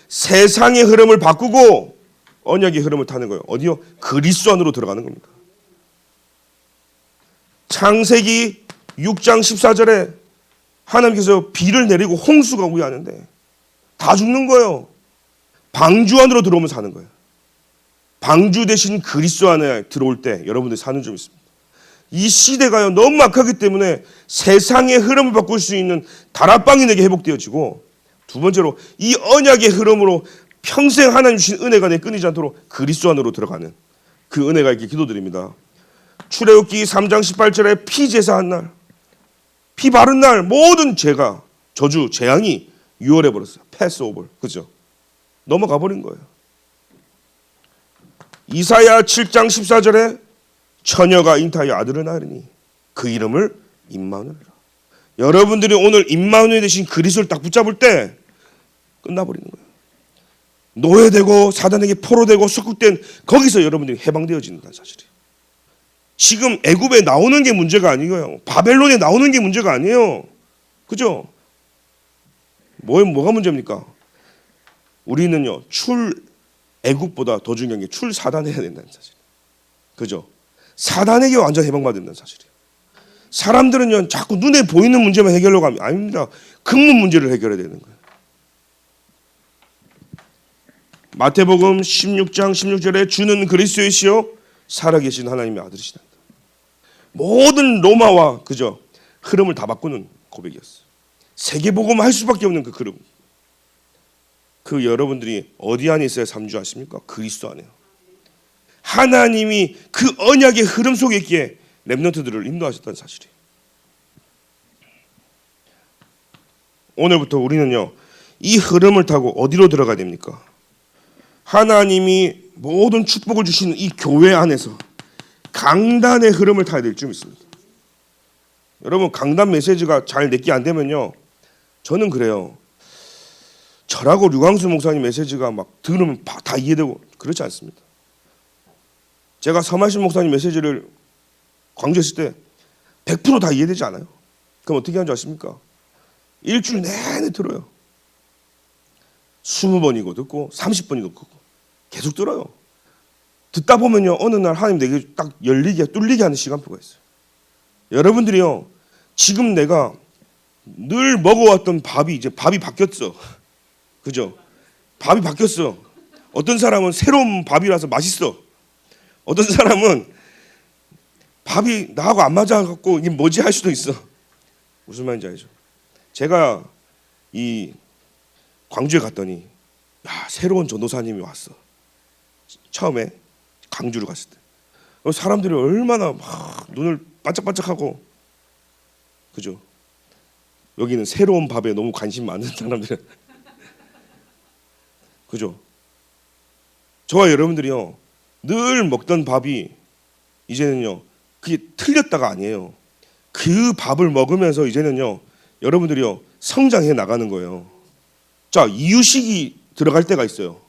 Speaker 1: 세상의 흐름을 바꾸고 언약의 흐름을 타는 거예요. 어디요? 그리스도 안으로 들어가는 겁니다. 창세기 6장 14절에 하나님께서 비를 내리고 홍수가 오게 하는데 다 죽는 거예요. 방주 안으로 들어오면 사는 거예요. 방주 대신 그리스도 안에 들어올 때 여러분들이 사는 점 있습니다. 이 시대가요, 너무 악하기 때문에 세상의 흐름을 바꿀 수 있는 다락방이 내게 회복되어지고, 두 번째로 이 언약의 흐름으로 평생 하나님 주신 은혜가 내 끊이지 않도록 그리스도 안으로 들어가는 그 은혜가 있게 기도드립니다. 출애굽기 3장 18절에 피 제사한 날, 피 바른 날 모든 죄가, 저주, 재앙이 유월해 버렸어요. 패스오버, 그죠? 넘어가 버린 거예요. 이사야 7장 14절에 처녀가 잉타하여 아들을 낳으리니 그 이름을 임마누엘이라. 여러분들이 오늘 임마누엘 대신 그리스도를 딱 붙잡을 때 끝나버리는 거예요. 노예되고 사단에게 포로되고 속국된 거기서 여러분들이 해방되어진다는 사실이에요. 지금 애굽에 나오는 게 문제가 아니고요, 바벨론에 나오는 게 문제가 아니에요. 그죠? 뭐가 문제입니까? 우리는요, 출 애굽보다 더 중요한 게 출 사단해야 된다는 사실. 그죠? 사단에게 완전 해방받는다는 사실이에요. 사람들은요, 자꾸 눈에 보이는 문제만 해결하려고 합니다. 아닙니다. 근본 문제를 해결해야 되는 거예요. 마태복음 16장 16절에 주는 그리스도이시요 살아계신 하나님의 아들이시다. 모든 로마와 그죠, 흐름을 다 바꾸는 고백이었어요. 세계복음 할 수밖에 없는 그 흐름. 그 여러분들이 어디 안에 있어야 삼주 아십니까? 그리스도 안에요. 하나님이 그 언약의 흐름 속에 있기에 렘넌트들을 인도하셨다는 사실이에요. 오늘부터 우리는요, 이 흐름을 타고 어디로 들어가야 됩니까? 하나님이 모든 축복을 주시는 이 교회 안에서 강단의 흐름을 타야 될 줄 믿습니다. 여러분, 강단 메시지가 잘 내기 안 되면요, 저는 그래요. 저라고 류광수 목사님 메시지가 막 들으면 다 이해되고 그렇지 않습니다. 제가 서마신 목사님 메시지를 광주했을 때 100% 다 이해되지 않아요. 그럼 어떻게 하는 줄 아십니까? 일주일 내내 들어요. 20번이고 듣고 30번이고 듣고 계속 들어요. 듣다 보면요, 어느 날 하나님 내게 딱 열리게 뚫리게 하는 시간표가 있어요. 여러분들이요, 지금 내가 늘 먹어왔던 밥이 이제 밥이 바뀌었어. 그죠? 밥이 바뀌었어. 어떤 사람은 새로운 밥이라서 맛있어. 어떤 사람은 밥이 나하고 안 맞아갖고 이게 뭐지 할 수도 있어. 무슨 말인지 알죠? 제가 이 광주에 갔더니 새로운 전도사님이 왔어. 처음에 광주를 갔을 때 사람들이 얼마나 막 눈을 반짝반짝하고, 그죠? 여기는 새로운 밥에 너무 관심 많은 사람들은 그죠? 저와 여러분들이요, 늘 먹던 밥이 이제는요, 그게 틀렸다가 아니에요. 그 밥을 먹으면서 이제는요, 여러분들이요, 성장해 나가는 거예요. 자, 이유식이 들어갈 때가 있어요.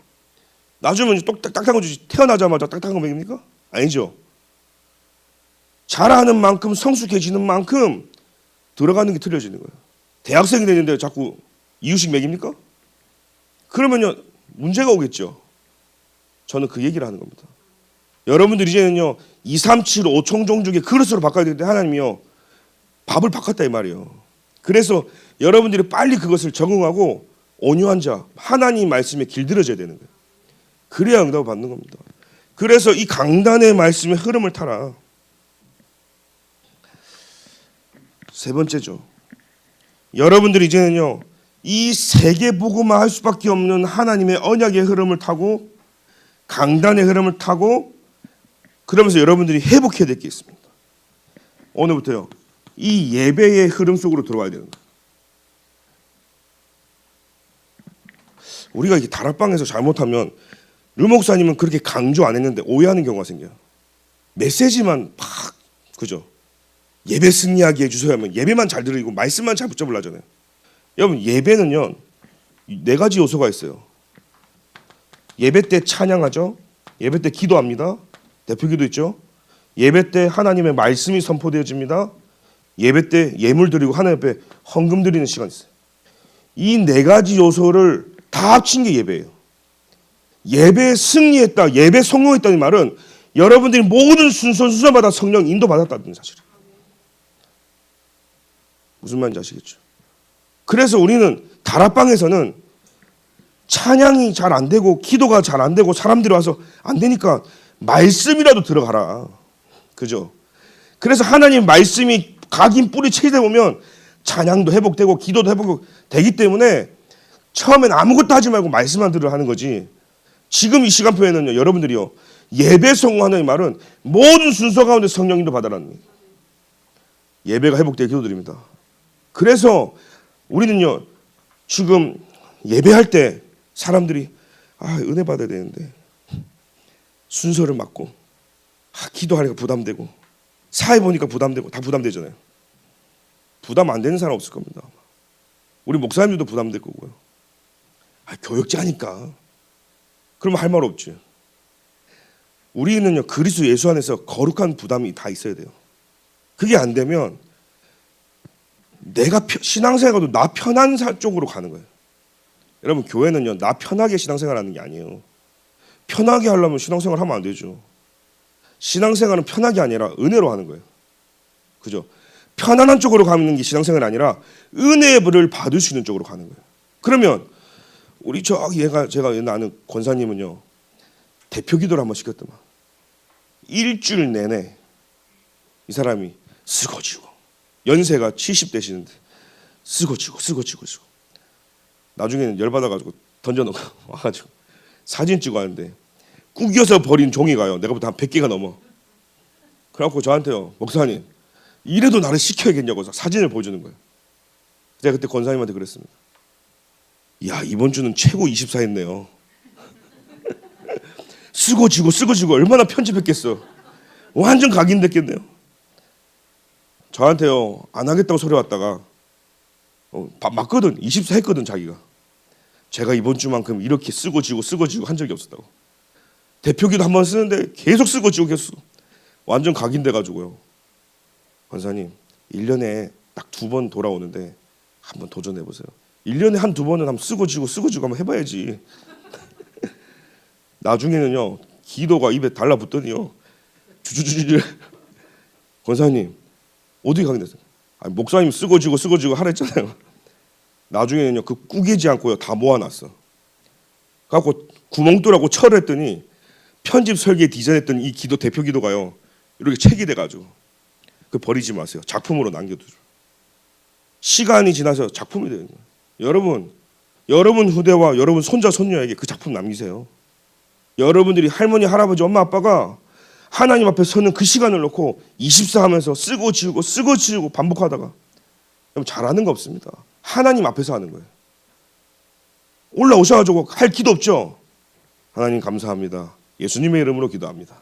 Speaker 1: 나중에는 딱딱한 거 주지, 태어나자마자 딱딱한 거 먹입니까? 아니죠. 잘하는 만큼, 성숙해지는 만큼 들어가는 게 틀려지는 거예요. 대학생이 되는데 자꾸 이유식 먹입니까? 그러면요, 문제가 오겠죠. 저는 그 얘기를 하는 겁니다. 여러분들 이제는요, 2, 3, 7, 5총 중에 그릇으로 바꿔야 되는데 하나님이요, 밥을 바꿨다 이 말이에요. 그래서 여러분들이 빨리 그것을 적응하고 온유한 자, 하나님 말씀에 길들여져야 되는 거예요. 그래야 응답을 받는 겁니다. 그래서 이 강단의 말씀의 흐름을 타라. 세 번째죠. 여러분들이 이제는요, 이 세계복음화 할 수밖에 없는 하나님의 언약의 흐름을 타고 강단의 흐름을 타고 그러면서 여러분들이 회복해야 될 게 있습니다. 오늘부터요, 이 예배의 흐름 속으로 들어와야 되는 거예요. 우리가 이게 다락방에서 잘못하면 류 목사님은 그렇게 강조 안 했는데 오해하는 경우가 생겨요. 메시지만 팍, 그죠? 예배 승리하게 해주세요 하면 예배만 잘 드리고 말씀만 잘 붙잡으려 하잖아요. 여러분 예배는요 4가지 요소가 있어요. 예배 때 찬양하죠. 예배 때 기도합니다. 대표기도 있죠. 예배 때 하나님의 말씀이 선포되어집니다. 예배 때 예물 드리고 하나님 앞에 헌금 드리는 시간이 있어요. 이 4가지 요소를 다 합친 게 예배예요. 예배에 승리했다, 예배 성공했다는 말은 여러분들이 모든 순서마다 성령 인도받았다는 사실이에요. 무슨 말인지 아시겠죠? 그래서 우리는 다락방에서는 찬양이 잘 안 되고 기도가 잘 안 되고 사람들이 와서 안 되니까 말씀이라도 들어가라. 그죠? 그래서 하나님 말씀이 각인 뿌리 채이다 보면 찬양도 회복되고 기도도 회복되기 때문에 처음엔 아무것도 하지 말고 말씀만 들으라 하는 거지. 지금 이 시간표에는요 여러분들이요 예배 성공하는 말은 모든 순서 가운데 성령님도 받아라는 예배가 회복되게 기도드립니다. 그래서 우리는요 지금 예배할 때 사람들이 은혜 받아야 되는데 순서를 맞고 기도하니까 부담되고 사회 보니까 부담되고 다 부담되잖아요. 부담 안 되는 사람 없을 겁니다. 우리 목사님들도 부담될 거고요. 교역자 하니까 그러면 할 말 없지. 우리는요 그리스도 예수 안에서 거룩한 부담이 다 있어야 돼요. 그게 안 되면 내가 신앙생활도 나 편한 쪽으로 가는 거예요. 여러분 교회는요 나 편하게 신앙생활하는 게 아니에요. 편하게 하려면 신앙생활 하면 안 되죠. 신앙생활은 편하게 아니라 은혜로 하는 거예요. 그죠? 편안한 쪽으로 가는 게 신앙생활이 아니라 은혜를 받을 수 있는 쪽으로 가는 거예요. 그러면 우리 제가 아는 권사님은요 대표 기도를 한번 시켰더만 일주일 내내 이 사람이 쓰고지고 연세가 70대시는데 쓰고지고 나중에는 열받아가지고 던져놓고 와가지고 사진 찍어 하는데 꾸겨서 버린 종이가요 내가 보다 한 100개가 넘어. 그래갖고 저한테요 목사님 이래도 나를 시켜야겠냐고 사진을 보여주는 거예요. 제가 그때 권사님한테 그랬습니다. 야 이번 주는 최고 24했네요. 쓰고지고 얼마나 편집했겠어. 완전 각인됐겠네요. 저한테요 안 하겠다고 소리 왔다가 맞거든. 24 했거든 자기가. 제가 이번 주만큼 이렇게 쓰고지고 한 적이 없었다고. 대표기도 한번 쓰는데 계속 쓰고지고 계속 완전 각인돼가지고요. 권사님 1년에 딱 2번 돌아오는데 한번 도전해보세요. 1년에 한 2번은 한번 쓰고지고 한번 해봐야지. 나중에는요 기도가 입에 달라붙더니요 주주주주 권사님 어디 가겠어요? 목사님 쓰고지고 하라 했잖아요. 나중에는요 그 꾸기지 않고요 다 모아놨어. 그래갖고 구멍뚫하고 철을 했더니 편집 설계 디자인했던 이 기도 대표 기도가요 이렇게 책이 돼가지고 그 버리지 마세요. 작품으로 남겨두죠. 시간이 지나서 작품이 돼요. 여러분 후대와 여러분 손자 손녀에게 그 작품 남기세요. 여러분들이 할머니 할아버지 엄마 아빠가 하나님 앞에 서는 그 시간을 놓고 24 하면서 쓰고 지우고 반복하다가 여러분 잘하는 거 없습니다. 하나님 앞에서 하는 거예요. 올라오셔가지고 할 기도 없죠. 하나님 감사합니다. 예수님의 이름으로 기도합니다.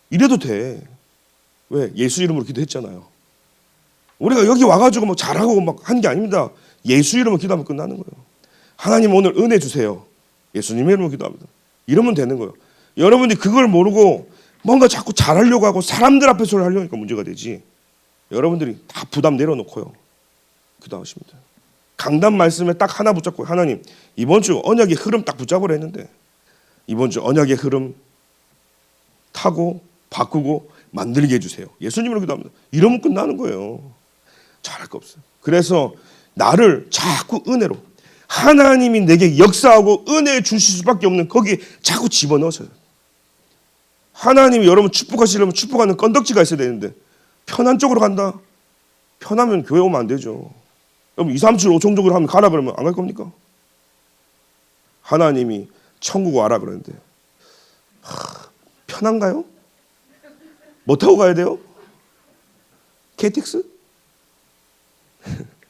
Speaker 1: 이래도 돼. 왜? 예수 이름으로 기도했잖아요. 우리가 여기 와가지고 뭐 잘하고 막 한 게 아닙니다. 예수 이름으로 기도하면 끝나는 거예요. 하나님 오늘 은혜 주세요. 예수님의 이름으로 기도합니다. 이러면 되는 거예요. 여러분들이 그걸 모르고 뭔가 자꾸 잘하려고 하고 사람들 앞에서 하려니까 문제가 되지. 여러분들이 다 부담 내려놓고요 기도하시면 돼요. 강단 말씀에 딱 하나 붙잡고 하나님 이번 주 언약의 흐름 딱 붙잡으라 했는데 이번 주 언약의 흐름 타고 바꾸고 만들게 해주세요. 예수님으로 기도합니다. 이러면 끝나는 거예요. 잘할 거 없어요. 그래서 나를 자꾸 은혜로 하나님이 내게 역사하고 은혜 주실 수밖에 없는 거기에 자꾸 집어넣으세요. 하나님이 여러분 축복하시려면 축복하는 건덕지가 있어야 되는데 편한 쪽으로 간다? 편하면 교회 오면 안 되죠. 여러분 2, 3주 5종 쪽으로 하면 가라 그러면 안 갈 겁니까? 하나님이 천국 와라 그러는데 편한가요? 뭐 타고 가야 돼요? KTX?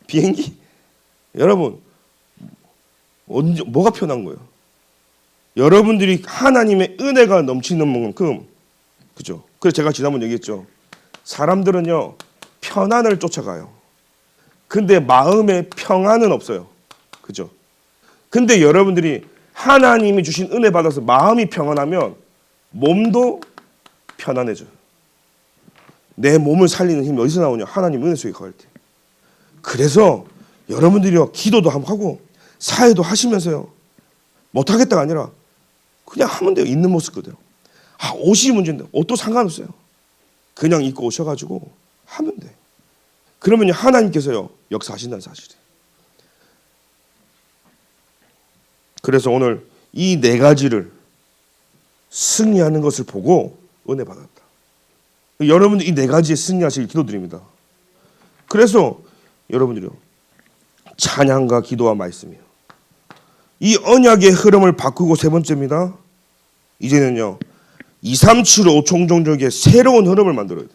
Speaker 1: 비행기? 여러분 뭐가 편한 거예요? 여러분들이 하나님의 은혜가 넘치는 만큼 그죠? 그래서 제가 지난번 얘기했죠. 사람들은요 편안을 쫓아가요. 근데 마음에 평안은 없어요. 그죠? 근데 여러분들이 하나님이 주신 은혜 받아서 마음이 평안하면 몸도 편안해져요. 내 몸을 살리는 힘이 어디서 나오냐? 하나님 은혜 속에 거할 때. 그래서 여러분들이요, 기도도 한번 하고 사회도 하시면서요, 못하겠다가 아니라 그냥 하면 돼요. 있는 모습 그대로. 옷이 문제인데 옷도 상관없어요. 그냥 입고 오셔가지고 하면 돼. 그러면요, 하나님께서요 역사하신다는 사실이에요. 그래서 오늘 이 네 가지를 승리하는 것을 보고 은혜 받았다. 여러분들 이 네 가지에 승리하시길 기도드립니다. 그래서 여러분들이요, 찬양과 기도와 말씀이요, 이 언약의 흐름을 바꾸고 세 번째입니다. 이제는요 237호 총종족의 새로운 흐름을 만들어야 돼요.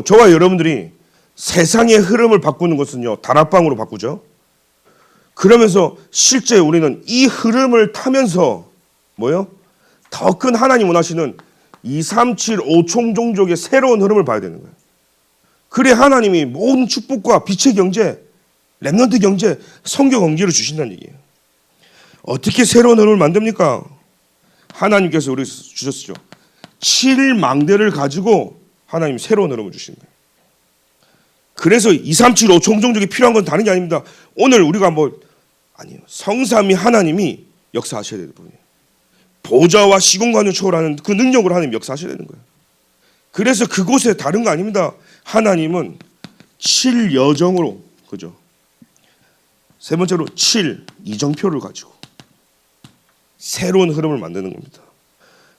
Speaker 1: 저와 여러분들이 세상의 흐름을 바꾸는 것은요 다락방으로 바꾸죠. 그러면서 실제 우리는 이 흐름을 타면서 뭐요? 더 큰 하나님 원하시는 237 5총종족의 새로운 흐름을 봐야 되는 거예요. 그래 하나님이 모든 축복과 빛의 경제, 렘넌트 경제, 성교 경제를 주신다는 얘기예요. 어떻게 새로운 흐름을 만듭니까? 하나님께서 우리에게 주셨죠. 7망대를 가지고 하나님 새로운 흐름을 주시는 거예요. 그래서 237 5총종족이 필요한 건 다른 게 아닙니다. 오늘 우리가 아니요, 성삼위 하나님이 역사하셔야 되는 분이에요. 보좌와 시공간을 초월하는 그 능력으로 하나님 역사하셔야 되는 거예요. 그래서 그곳에 다른 거 아닙니다. 하나님은 7여정으로, 그죠? 세 번째로 7 이정표를 가지고 새로운 흐름을 만드는 겁니다.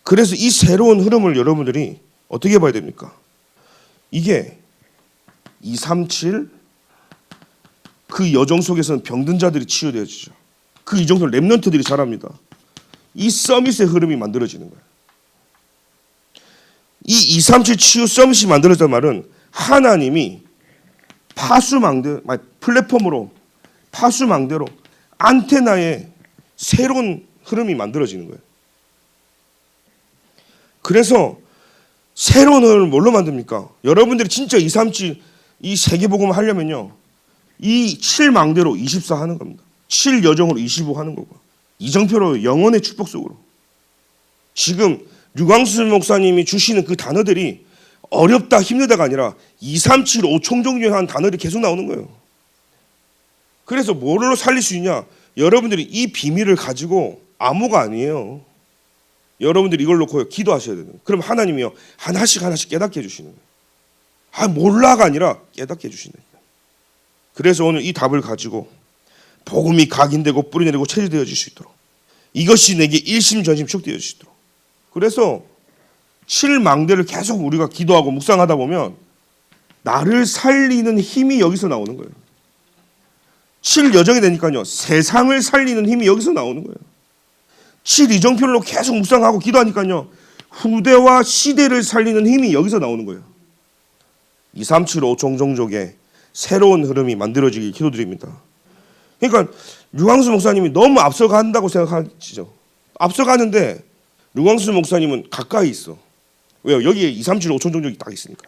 Speaker 1: 그래서 이 새로운 흐름을 여러분들이 어떻게 봐야 됩니까? 이게 237 그 여정 속에서는 병든 자들이 치유되어지죠. 그 이정표 렘넌트들이 자랍니다. 이 서밋의 흐름이 만들어지는 거예요. 이 237 치유 서밋이 만들어졌다는 말은 하나님이 파수망대, 플랫폼으로 파수망대로 안테나에 새로운 흐름이 만들어지는 거예요. 그래서 새로운 흐름을 뭘로 만듭니까? 여러분들이 진짜 237 이 세계복음을 하려면요, 이 7망대로 24 하는 겁니다. 7여정으로 25 하는 거고, 이정표로 영혼의 축복 속으로. 지금 류광수 목사님이 주시는 그 단어들이 어렵다 힘들다가 아니라 237 5총종족에 한 단어들이 계속 나오는 거예요. 그래서 뭐로 살릴 수 있냐? 여러분들이 이 비밀을 가지고 암호가 아니에요. 여러분들이 이걸 놓고 기도하셔야 돼요. 그럼 하나님이요 하나씩 깨닫게 해주시는 거예요. 몰라가 아니라 깨닫게 해주시는 거예요. 그래서 오늘 이 답을 가지고 복음이 각인되고 뿌리내리고 체질되어질 수 있도록, 이것이 내게 일심전심 축되어질 수 있도록. 그래서 7망대를 계속 우리가 기도하고 묵상하다 보면 나를 살리는 힘이 여기서 나오는 거예요. 7여정이 되니까요 세상을 살리는 힘이 여기서 나오는 거예요. 7이정표로 계속 묵상하고 기도하니까요 후대와 시대를 살리는 힘이 여기서 나오는 거예요. 237 5총종족의 새로운 흐름이 만들어지길 기도드립니다. 그러니까 류광수 목사님이 너무 앞서간다고 생각하시죠. 앞서가는데 류광수 목사님은 가까이 있어. 왜요? 여기에 237 5총종족이 딱 있으니까.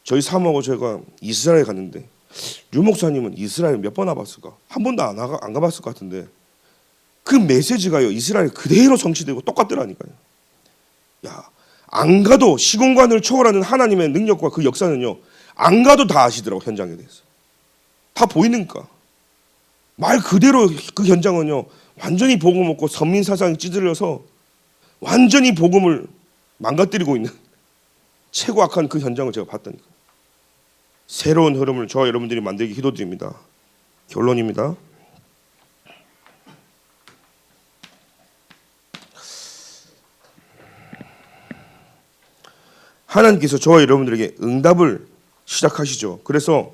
Speaker 1: 저희 사모하고 제가 이스라엘 갔는데 류 목사님은 이스라엘 몇 번 와봤을까? 한 번도 안 가봤을 것 같은데 그 메시지가요 이스라엘 그대로 성취되고 똑같더라니까요. 야, 안 가도 시공간을 초월하는 하나님의 능력과 그 역사는요 안 가도 다 아시더라고. 현장에 대해서 다 보이니까 말 그대로 그 현장은요 완전히 복음 없고 선민 사상이 찌들려서 완전히 복음을 망가뜨리고 있는 최고 악한 그 현장을 제가 봤다니까. 새로운 흐름을 저와 여러분들이 만들기 기도드립니다. 결론입니다. 하나님께서 저와 여러분들에게 응답을 시작하시죠. 그래서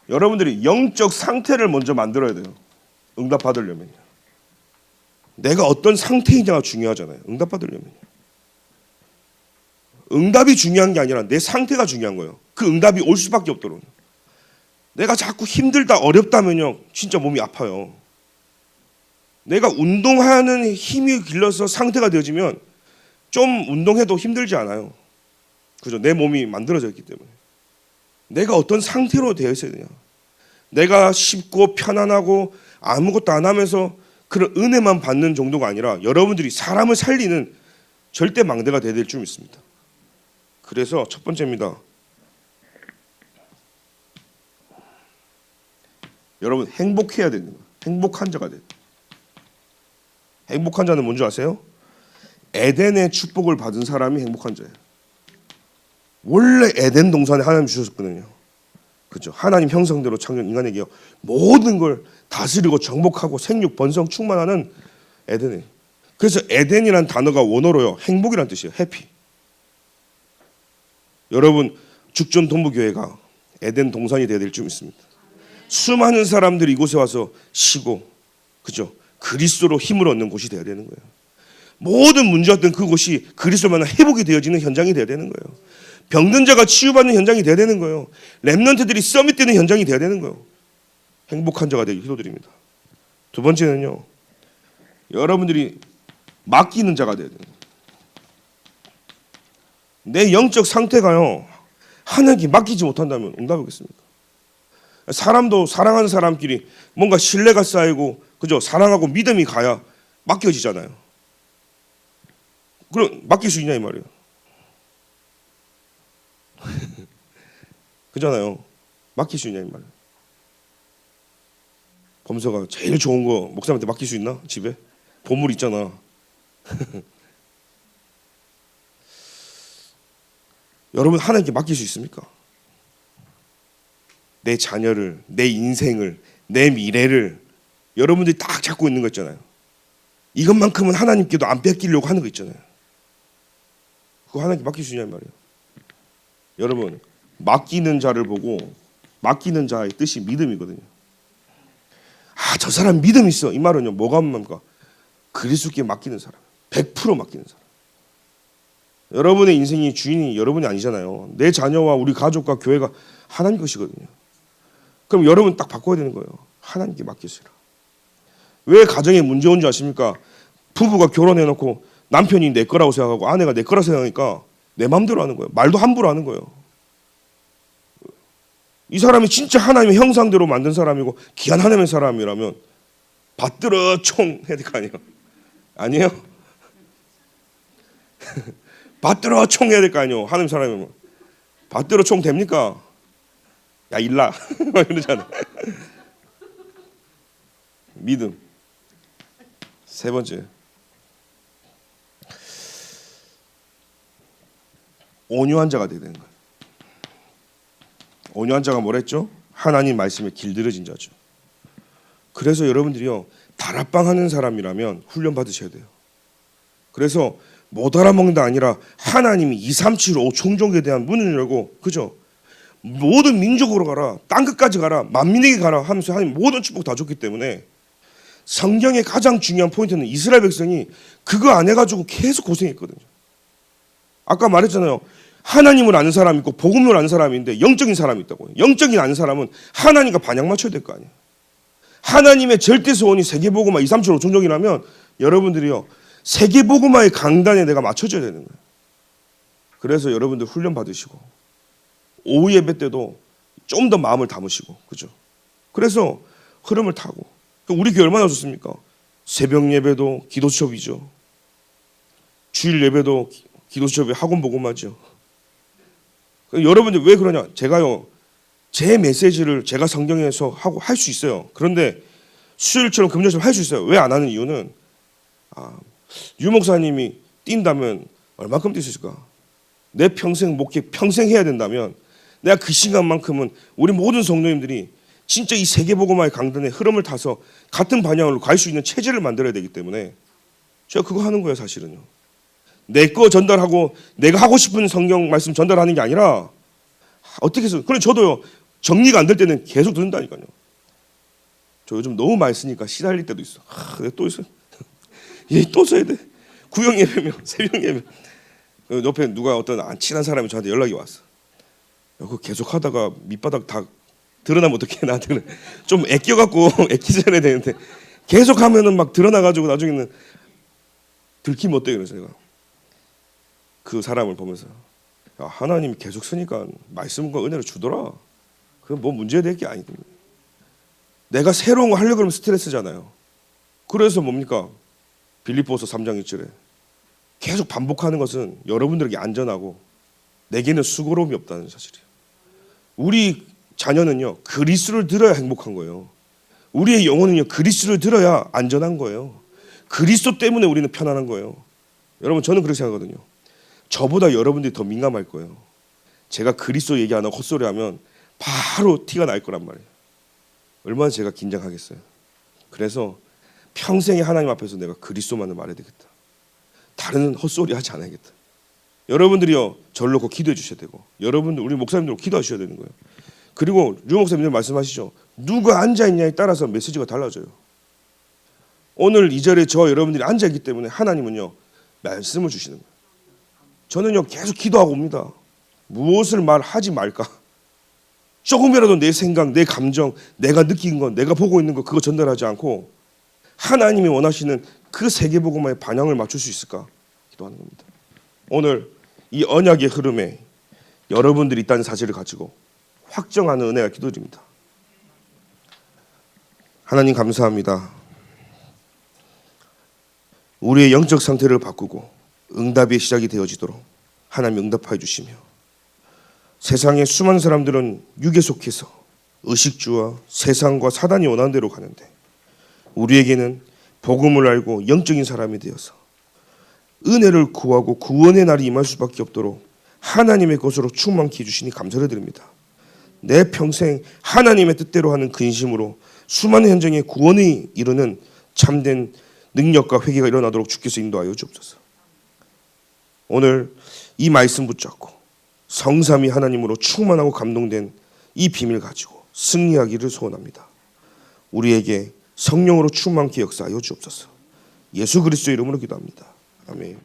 Speaker 1: 여러분들이 영적 상태를 먼저 만들어야 돼요. 응답 받으려면 내가 어떤 상태이냐가 중요하잖아요. 응답 받으려면 응답이 중요한 게 아니라 내 상태가 중요한 거예요. 그 응답이 올 수밖에 없도록. 내가 자꾸 힘들다 어렵다면요 진짜 몸이 아파요. 내가 운동하는 힘이 길러서 상태가 되어지면 좀 운동해도 힘들지 않아요. 그죠? 내 몸이 만들어져 있기 때문에. 내가 어떤 상태로 되어 있어야 되냐. 내가 쉽고 편안하고 아무것도 안 하면서 그런 은혜만 받는 정도가 아니라 여러분들이 사람을 살리는 절대 망대가 되어야 될 줄 믿습니다. 그래서 첫 번째입니다. 여러분 행복해야 되는 거예요. 행복한 자가 돼요. 행복한 자는 뭔지 아세요? 에덴의 축복을 받은 사람이 행복한 자예요. 원래 에덴 동산에 하나님 주셨거든요. 그렇죠? 하나님 형상대로 창조한 인간에게 모든 걸 다스리고 정복하고 생육 번성 충만하는 에덴이에요. 그래서 에덴이란 단어가 원어로요 행복이란 뜻이에요. 해피. 여러분 죽전 동부교회가 에덴 동산이 되어야 될 줄 믿습니다. 수많은 사람들이 이곳에 와서 쉬고 그죠? 그리스도로 힘을 얻는 곳이 되어야 되는 거예요. 모든 문제였던 그곳이 그리스도만한 회복이 되어지는 현장이 되어야 되는 거예요. 병든 자가 치유받는 현장이 되어야 되는 거예요. 렘넌트들이 서밋되는 현장이 되어야 되는 거예요. 행복한 자가 되길 기도드립니다. 두 번째는요. 여러분들이 맡기는 자가 되어야 돼요. 내 영적 상태가요. 하나님께 맡기지 못한다면 응답하겠습니까? 사람도 사랑하는 사람끼리 뭔가 신뢰가 쌓이고 그죠? 사랑하고 믿음이 가야 맡겨지잖아요. 그럼 맡길 수 있냐 이 말이에요. 그잖아요. 맡길 수 있냐 이 말이에요. 범서가 제일 좋은 거 목사님한테 맡길 수 있나? 집에? 보물 있잖아. 여러분 하나님께 맡길 수 있습니까? 내 자녀를, 내 인생을, 내 미래를 여러분들이 딱 잡고 있는 거 있잖아요. 이것만큼은 하나님께도 안 뺏기려고 하는 거 있잖아요. 그거 하나님께 맡길 수 있냐 말이에요. 여러분 맡기는 자를 보고 맡기는 자의 뜻이 믿음이거든요. 아, 저 사람 믿음 있어. 이 말은요 뭐가 뭡니까? 그리스도께 맡기는 사람, 100% 맡기는 사람. 여러분의 인생이 주인이 여러분이 아니잖아요. 내 자녀와 우리 가족과 교회가 하나님 것이거든요. 그럼 여러분 딱 바꿔야 되는 거예요. 하나님께 맡기시라. 왜 가정에 문제 온 줄 아십니까? 부부가 결혼해놓고 남편이 내 거라고 생각하고 아내가 내 거라고 생각하니까 내 마음대로 하는 거예요. 말도 함부로 하는 거예요. 이 사람이 진짜 하나님의 형상대로 만든 사람이고 귀한 하나님의 사람이라면 받들어 총 해야 될 거 아니에요? 아니에요? 받들어 총 해야 될 거 아니에요? 하나님 사람이면 받들어 총 됩니까? 야 일라 이러잖아. 믿음. 세 번째 온유한 자가 되야 되는 거예요. 온유한 자가 뭐랬죠? 하나님 말씀에 길들여진 자죠. 그래서 여러분들이요 다락방 하는 사람이라면 훈련 받으셔야 돼요. 그래서 못 알아먹는다 아니라 하나님이 2, 3, 7, 5 총종에 대한 문을 열고 그죠? 모든 민족으로 가라, 땅끝까지 가라, 만민에게 가라 하면서 하나님 모든 축복 다 줬기 때문에 성경의 가장 중요한 포인트는 이스라엘 백성이 그거 안 해가지고 계속 고생했거든요. 아까 말했잖아요. 하나님을 아는 사람이 있고 복음을 아는 사람이 있는데 영적인 사람이 있다고요. 영적인 아는 사람은 하나님과 반향 맞춰야 될 거 아니에요. 하나님의 절대 소원이 세계복음화 2, 3, 7, 5 종족이라면 여러분들이요 세계복음화의 강단에 내가 맞춰줘야 되는 거예요. 그래서 여러분들 훈련 받으시고 오후 예배 때도 좀 더 마음을 담으시고 그죠? 그래서 흐름을 타고 우리 교회 얼마나 좋습니까? 새벽 예배도 기도 수업이죠. 주일 예배도 기도 수업에 학원 복음하죠. 여러분들 왜 그러냐? 제가요 제 메시지를 제가 성경에서 하고 할 수 있어요. 그런데 수요일처럼 금요일처럼 할 수 있어요. 왜 안 하는 이유는 유 목사님이 뛴다면 얼마큼 뛸 수 있을까? 내 평생 목회 평생 해야 된다면 내가 그 시간만큼은 우리 모든 성도님들이 진짜 이 세계복음화의 강단의 흐름을 타서 같은 방향으로 갈 수 있는 체제를 만들어야 되기 때문에 제가 그거 하는 거예요. 사실은요. 내 거 전달하고 내가 하고 싶은 성경 말씀 전달하는 게 아니라 어떻게 해서 그래 저도요 정리가 안 될 때는 계속 듣는다니까요. 저 요즘 너무 많이 쓰니까 시달릴 때도 있어. 내가 또 있어. 얘 또 써야 돼. 구역 예배면 새벽 예배. 옆에 누가 어떤 안 친한 사람이 저한테 연락이 왔어. 그거 계속 하다가 밑바닥 다 드러나면 어떡해. 나한테는 좀 애껴갖고 애끼져야 되는데 계속 하면은 막 드러나가지고 나중에는 들키면 어때 그래서 제가 그 사람을 보면서 야, 하나님이 계속 쓰니까 말씀과 은혜를 주더라. 그건 뭐 문제될 게 아니거든요. 내가 새로운 거 하려고 하면 스트레스잖아요. 그래서 뭡니까? 빌립보서 3장 1절에 계속 반복하는 것은 여러분들에게 안전하고 내게는 수고로움이 없다는 사실이에요. 우리 자녀는요, 그리스도를 들어야 행복한 거예요. 우리의 영혼은요, 그리스도를 들어야 안전한 거예요. 그리스도 때문에 우리는 편안한 거예요. 여러분, 저는 그렇게 생각하거든요. 저보다 여러분들이 더 민감할 거예요. 제가 그리스도 얘기 안 하고 헛소리 하면 바로 티가 날 거란 말이에요. 얼마나 제가 긴장하겠어요. 그래서 평생에 하나님 앞에서 내가 그리스도만을 말해야 되겠다. 다른 헛소리 하지 않아야겠다. 여러분들이요, 저를 놓고 기도해 주셔야 되고, 여러분들, 우리 목사님들 기도해 주셔야 되는 거예요. 그리고 류 목사님들 말씀하시죠. 누가 앉아있냐에 따라서 메시지가 달라져요. 오늘 이 자리에 저 여러분들이 앉아있기 때문에 하나님은요, 말씀을 주시는 거예요. 저는요, 계속 기도하고 옵니다. 무엇을 말하지 말까? 조금이라도 내 생각, 내 감정, 내가 느낀 것, 내가 보고 있는 것, 그거 전달하지 않고 하나님이 원하시는 그 세계복음화에 반향을 맞출 수 있을까? 기도하는 겁니다. 오늘 이 언약의 흐름에 여러분들이 있다는 사실을 가지고 확정하는 은혜가 기도드립니다. 하나님 감사합니다. 우리의 영적 상태를 바꾸고 응답의 시작이 되어지도록 하나님 응답하여 주시며, 세상의 수많은 사람들은 육에 속해서 의식주와 세상과 사단이 원하는 대로 가는데 우리에게는 복음을 알고 영적인 사람이 되어서 은혜를 구하고 구원의 날이 임할 수밖에 없도록 하나님의 것으로 충만케 해주시니 감사를 드립니다. 내 평생 하나님의 뜻대로 하는 근심으로 수많은 현장에 구원이 이루는 참된 능력과 회개가 일어나도록 주께서 인도하여 주옵소서. 오늘 이 말씀 붙잡고 성삼위 하나님으로 충만하고 감동된 이 비밀 가지고 승리하기를 소원합니다. 우리에게 성령으로 충만케 역사하여 주옵소서. 예수 그리스도의 이름으로 기도합니다. 아멘.